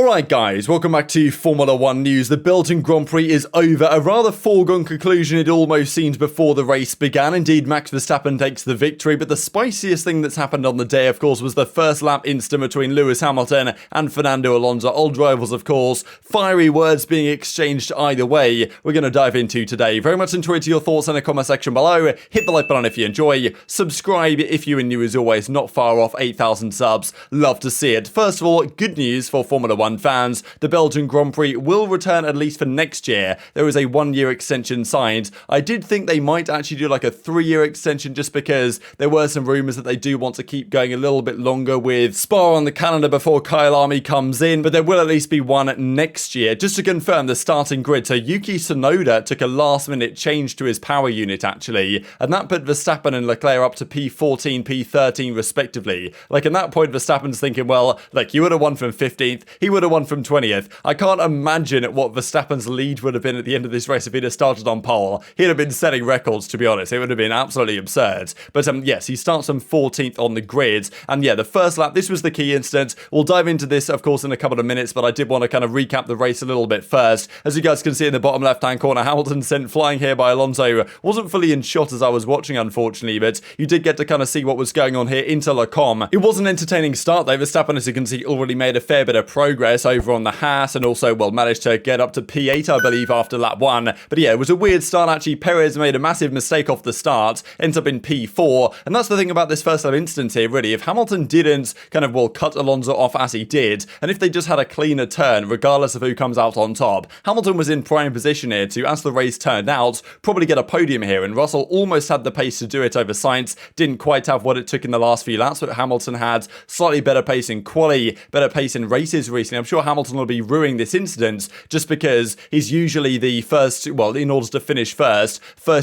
Alright guys, welcome back to Formula 1 news. The Belgian Grand Prix is over. A rather foregone conclusion it almost seemed before the race began. Indeed, Max Verstappen takes the victory, but the spiciest thing that's happened on the day, of course, was the first lap incident between Lewis Hamilton and Fernando Alonso. Old rivals, of course. Fiery words being exchanged either way. We're going to dive into today. Very much enjoyed your thoughts in the comment section below. Hit the like button if you enjoy. Subscribe if you're new as always. Not far off 8,000 subs. Love to see it. First of all, good news for Formula 1 fans. The Belgian Grand Prix will return at least for next year. There is a 1-year extension signed. I did think they might actually do like a 3-year extension just because there were some rumours that they do want to keep going a little bit longer with Spa on the calendar before Kyle Army comes in, but there will at least be one next year. Just to confirm the starting grid, so Yuki Tsunoda took a last-minute change to his power unit actually, and that put Verstappen and Leclerc up to P14, P13 respectively. Like at that point, Verstappen's thinking, well, like you would have won from 15th, he would have won from 20th. I can't imagine what Verstappen's lead would have been at the end of this race if he'd have started on pole. He'd have been setting records, to be honest. It would have been absolutely absurd. But yes, he starts on 14th on the grid. And yeah, the first lap, this was the key incident. We'll dive into this, of course, in a couple of minutes, but I did want to kind of recap the race a little bit first. As you guys can see in the bottom left-hand corner, Hamilton sent flying here by Alonso. Wasn't fully in shot as I was watching, unfortunately, but you did get to kind of see what was going on here into Leclerc. It was an entertaining start, though. Verstappen, as you can see, already made a fair bit of progress over on the Haas, and also, well, managed to get up to P8, I believe, after lap 1. But yeah, it was a weird start, actually. Perez made a massive mistake off the start, ends up in P4, and that's the thing about this first lap instance here, really. If Hamilton didn't kind of, well, cut Alonso off as he did, and if they just had a cleaner turn, regardless of who comes out on top, Hamilton was in prime position here to, as the race turned out, probably get a podium here, and Russell almost had the pace to do it over Sainz, didn't quite have what it took in the last few laps, but Hamilton had slightly better pace in quali, better pace in races recently. I'm sure Hamilton will be ruining this incident just because he's usually the first, well, in order to finish first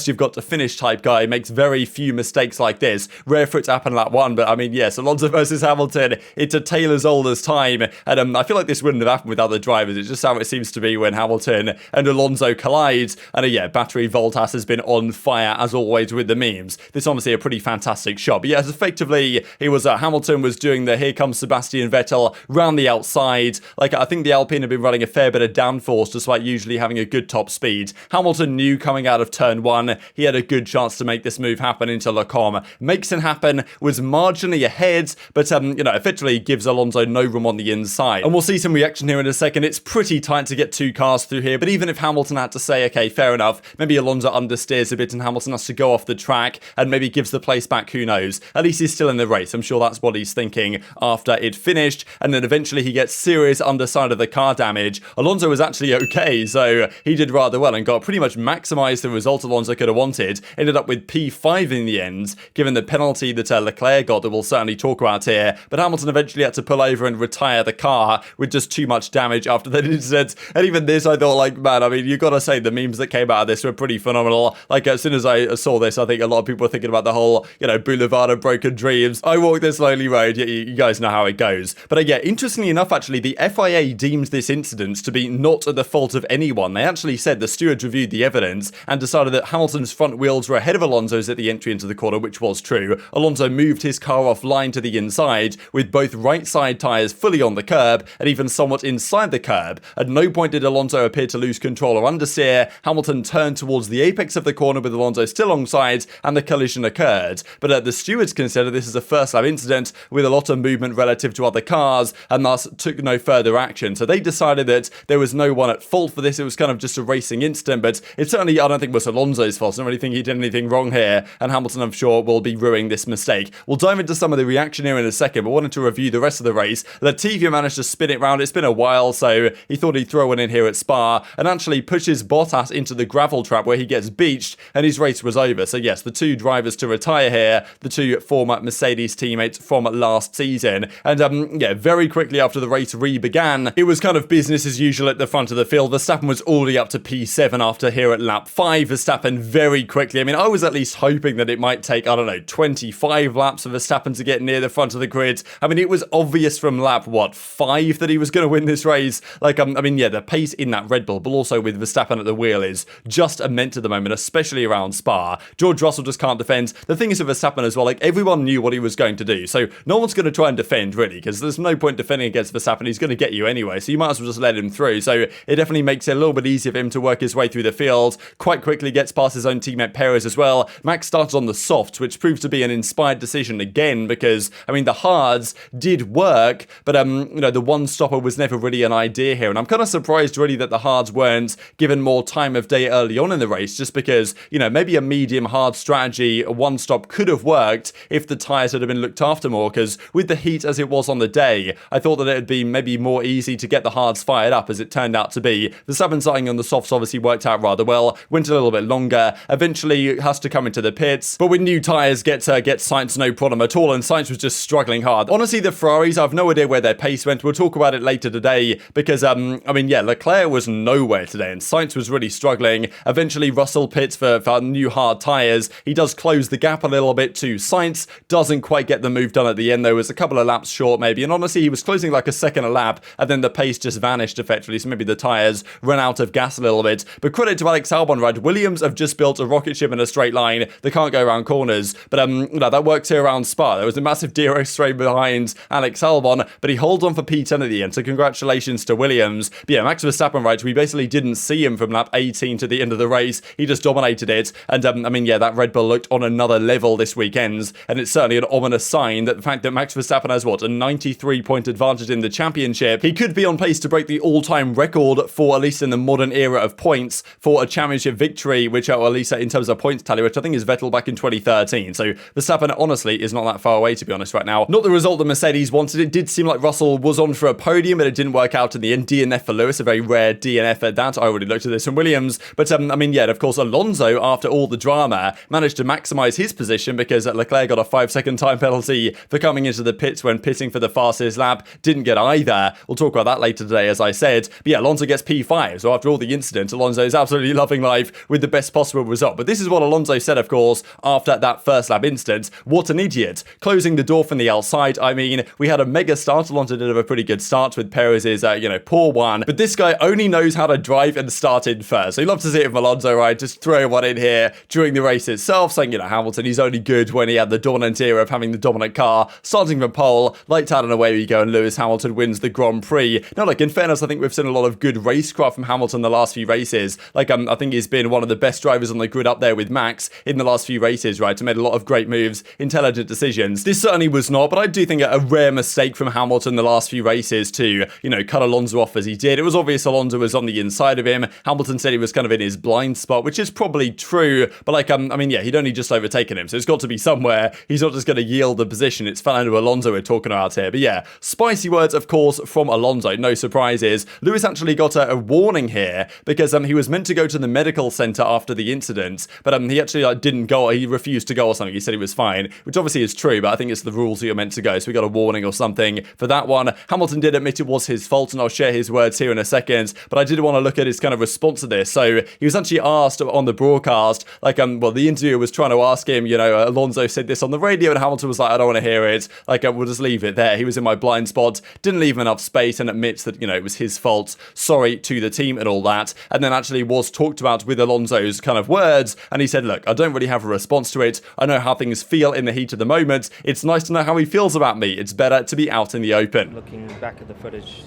you've got to finish type guy, makes very few mistakes like this. Rare for it to happen lap 1, but I mean, yes, Alonso versus Hamilton, it's a tale as old as time, and I feel like this wouldn't have happened with other drivers. It's just how it seems to be when Hamilton and Alonso collide, and yeah, battery Voltas has been on fire as always with the memes. This is honestly a pretty fantastic shot, but yes, effectively, it was Hamilton was doing the here comes Sebastian Vettel round the outside. Like, I think the Alpine have been running a fair bit of downforce despite usually having a good top speed. Hamilton knew coming out of turn 1, he had a good chance to make this move happen into Leclerc. Makes it happen, was marginally ahead, but, you know, effectively gives Alonso no room on the inside. And we'll see some reaction here in a second. It's pretty tight to get 2 cars through here, but even if Hamilton had to say, okay, fair enough, maybe Alonso understeers a bit and Hamilton has to go off the track and maybe gives the place back, who knows. At least he's still in the race. I'm sure that's what he's thinking after it finished, and then eventually he gets serious underside of the car damage. Alonso was actually okay, so he did rather well and got pretty much maximised the result Alonso could have wanted. Ended up with P5 in the end, given the penalty that Leclerc got that we'll certainly talk about here. But Hamilton eventually had to pull over and retire the car with just too much damage after that incident. And even this, I thought, like, man, I mean, you got to say the memes that came out of this were pretty phenomenal. Like, as soon as I saw this, I think a lot of people were thinking about the whole, you know, Boulevard of Broken Dreams. I walk this lonely road. You guys know how it goes. But yeah, interestingly enough, actually, the FIA deemed this incident to be not at the fault of anyone. They actually said the stewards reviewed the evidence and decided that Hamilton's front wheels were ahead of Alonso's at the entry into the corner, which was true. Alonso moved his car offline to the inside with both right side tyres fully on the curb and even somewhat inside the curb. At no point did Alonso appear to lose control or understeer. Hamilton turned towards the apex of the corner with Alonso still alongside and the collision occurred. But the stewards consider this as a first lap incident with a lot of movement relative to other cars and thus took no further action. So they decided that there was no one at fault for this. It was kind of just a racing incident, but it certainly, I don't think, was Alonso's fault. I don't really think he did anything wrong here, and Hamilton, I'm sure, will be ruining this mistake. We'll dive into some of the reaction here in a second, but wanted to review the rest of the race. Latifi managed to spin it round. It's been a while, so he thought he'd throw one in here at Spa, and actually pushes Bottas into the gravel trap where he gets beached, and his race was over. So yes, the 2 drivers to retire here, the 2 former Mercedes teammates from last season. And yeah, very quickly after the race began, it was kind of business as usual at the front of the field. Verstappen was already up to P7 after here at lap 5. Verstappen very quickly. I mean, I was at least hoping that it might take, I don't know, 25 laps for Verstappen to get near the front of the grid. I mean, it was obvious from lap, 5 that he was going to win this race. Like, I mean, yeah, the pace in that Red Bull, but also with Verstappen at the wheel is just immense at the moment, especially around Spa. George Russell just can't defend. The thing is with Verstappen as well, like, everyone knew what he was going to do. So no one's going to try and defend, really, because there's no point defending against Verstappen. He's going going to get you anyway, so you might as well just let him through. So it definitely makes it a little bit easier for him to work his way through the field. Quite quickly gets past his own teammate Perez as well. Max started on the softs, which proves to be an inspired decision again, because, I mean, the hards did work, but, you know, the one stopper was never really an idea here. And I'm kind of surprised really that the hards weren't given more time of day early on in the race, just because, you know, maybe a medium hard strategy, a one stop could have worked if the tyres had been looked after more, because with the heat as it was on the day, I thought that it would be maybe more easy to get the hards fired up, as it turned out to be. The Verstappen starting on the softs obviously worked out rather well, went a little bit longer, eventually has to come into the pits, but with new tyres gets Sainz no problem at all, and Sainz was just struggling hard. Honestly, the Ferraris, I have no idea where their pace went. We'll talk about it later today, because, I mean, yeah, Leclerc was nowhere today, and Sainz was really struggling. Eventually, Russell pits for new hard tyres. He does close the gap a little bit to Sainz, doesn't quite get the move done at the end, though. Was a couple of laps short, maybe, and honestly, he was closing like a second a lap, and then the pace just vanished effectively, so maybe the tyres ran out of gas a little bit. But credit to Alex Albon, right? Williams have just built a rocket ship in a straight line. They can't go around corners, but you know, that works here around Spa. There was a massive DRS straight behind Alex Albon, but he holds on for P10 at the end, so congratulations to Williams. But yeah, Max Verstappen, right, we basically didn't see him from lap 18 to the end of the race. He just dominated it, and I mean, yeah, that Red Bull looked on another level this weekend, and it's certainly an ominous sign that the fact that Max Verstappen has, what, a 93-point advantage in the championship. He could be on pace to break the all-time record for, at least in the modern era of points, for a championship victory, which, or at least in terms of points tally, which I think is Vettel back in 2013. So Verstappen, honestly, is not that far away, to be honest, right now. Not the result that Mercedes wanted. It did seem like Russell was on for a podium, but it didn't work out in the end. DNF for Lewis, a very rare DNF at that. I already looked at this from Williams. But, I mean, yeah, of course, Alonso, after all the drama, managed to maximize his position, because Leclerc got a 5-second time penalty for coming into the pits when pitting for the fastest lap. Didn't get either. We'll talk about that later today, as I said. But yeah, Alonso gets P5. So after all the incident, Alonso is absolutely loving life with the best possible result. But this is what Alonso said, of course, after that first lap incident. What an idiot. Closing the door from the outside. I mean, we had a mega start. Alonso did have a pretty good start with Perez's, you know, poor one. But this guy only knows how to drive and start in first. So you love to see it from Alonso, right? Just throw one in here during the race itself, saying, you know, Hamilton, he's only good when he had the dominant era of having the dominant car. Starting from pole, lights out and away we go, and Lewis Hamilton wins the Grand Prix. Now, look, in fairness, I think we've seen a lot of good racecraft from Hamilton the last few races. Like, I think he's been one of the best drivers on the grid up there with Max in the last few races, right? Made a lot of great moves, intelligent decisions. This certainly was not, but I do think a rare mistake from Hamilton the last few races to, you know, cut Alonso off as he did. It was obvious Alonso was on the inside of him. Hamilton said he was kind of in his blind spot, which is probably true, but like, I mean, yeah, he'd only just overtaken him, so it's got to be somewhere. He's not just going to yield the position. It's Fernando Alonso we're talking about here. But yeah, spicy words, of course, from Alonso. No surprises. Lewis actually got a warning here, because he was meant to go to the medical center after the incident, but he actually didn't go. He refused to go or something. He said he was fine, which obviously is true, but I think it's the rules that you're meant to go, so we got a warning or something for that one. Hamilton did admit it was his fault, and I'll share his words here in a second, but I did want to look at his kind of response to this. So he was actually asked on the broadcast, like, well, the interviewer was trying to ask him, you know, Alonso said this on the radio, and Hamilton was like, I don't want to hear it. Like, we'll just leave it there. He was in my blind spot, didn't leave him enough space, and admits that, you know, it was his fault. Sorry to the team and all that. And then actually was talked about with Alonso's kind of words, and he said, look, I don't really have a response to it. I know how things feel in the heat of the moment. It's nice to know how he feels about me. It's better to be out in the open. Looking back at the footage,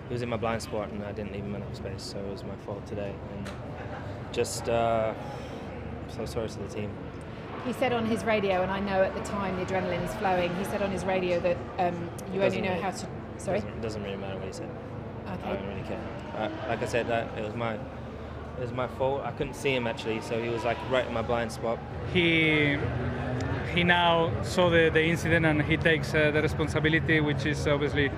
he was in my blind spot and I didn't leave him enough space, so it was my fault today. And just so sorry to the team. He said on his radio, and I know at the time the adrenaline is flowing, he said on his radio that you only know how to... Sorry? It doesn't really matter what he said. Okay. I don't really care. Like I said, it was my fault. I couldn't see him actually, so he was like right in my blind spot. He now saw the incident and he takes the responsibility, which is obviously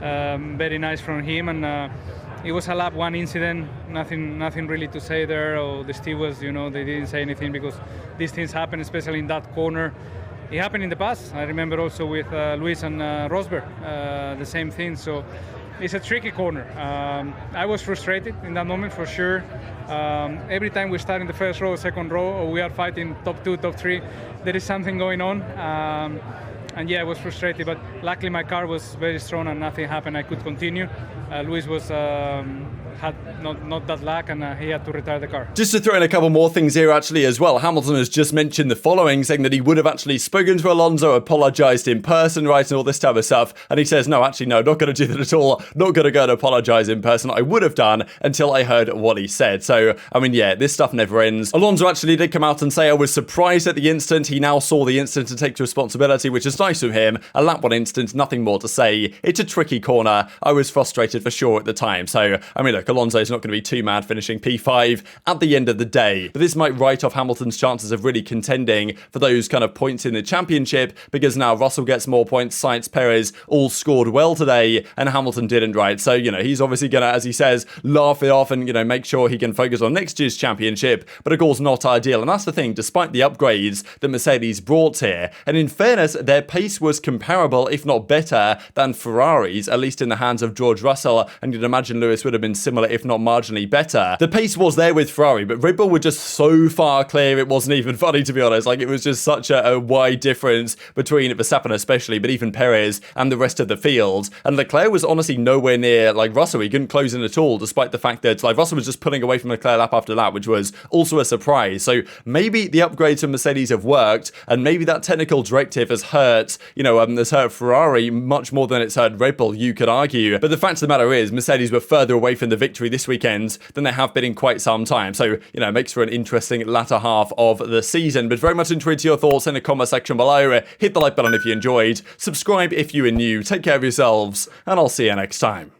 very nice from him. And it was a lap one incident, nothing really to say there. Or the stewards, you know, they didn't say anything because these things happen, especially in that corner. It happened in the past. I remember also with Luis and Rosberg, the same thing. So it's a tricky corner. I was frustrated in that moment for sure. Every time we start in the first row, second row, or we are fighting top two, top three, there is something going on. yeah, I was frustrated, but luckily my car was very strong and nothing happened. I could continue. Luis was had not that luck, and he had to retire the car. Just to throw in a couple more things here actually as well, Hamilton has just mentioned the following, saying that he would have actually spoken to Alonso, apologised in person, right, and all this type of stuff, and he says, no, actually, no, not going to do that at all, not going to go and apologise in person. I would have done until I heard what he said. So, I mean, yeah, this stuff never ends. Alonso actually did come out and say, I was surprised at the incident. He now saw the incident and takes responsibility, which is nice of him. A lap 1 incident, nothing more to say. It's a tricky corner. I was frustrated for sure at the time. So, I mean, look, Alonso's not going to be too mad finishing P5 at the end of the day. But this might write off Hamilton's chances of really contending for those kind of points in the championship, because now Russell gets more points, Sainz, Perez all scored well today, and Hamilton didn't, right? So, you know, he's obviously going to, as he says, laugh it off and, you know, make sure he can focus on next year's championship, but of course not ideal. And that's the thing, despite the upgrades that Mercedes brought here, and in fairness, their pace was comparable, if not better, than Ferrari's, at least in the hands of George Russell, and you'd imagine Lewis would have been similar, if not marginally better. The pace was there with Ferrari, but Red Bull were just so far clear, it wasn't even funny, to be honest. Like, it was just such a wide difference between Verstappen especially, but even Perez and the rest of the field. And Leclerc was honestly nowhere near, like, Russell. He couldn't close in at all, despite the fact that, like, Russell was just pulling away from Leclerc lap after lap, which was also a surprise. So maybe the upgrades from Mercedes have worked, and maybe that technical directive has hurt, you know, has hurt Ferrari much more than it's hurt Red Bull, you could argue. But the fact of the matter is, Mercedes were further away from the victory this weekend than they have been in quite some time. So, you know, it makes for an interesting latter half of the season. But very much intrigued to your thoughts in the comment section below. Hit the like button if you enjoyed. Subscribe if you are new. Take care of yourselves, and I'll see you next time.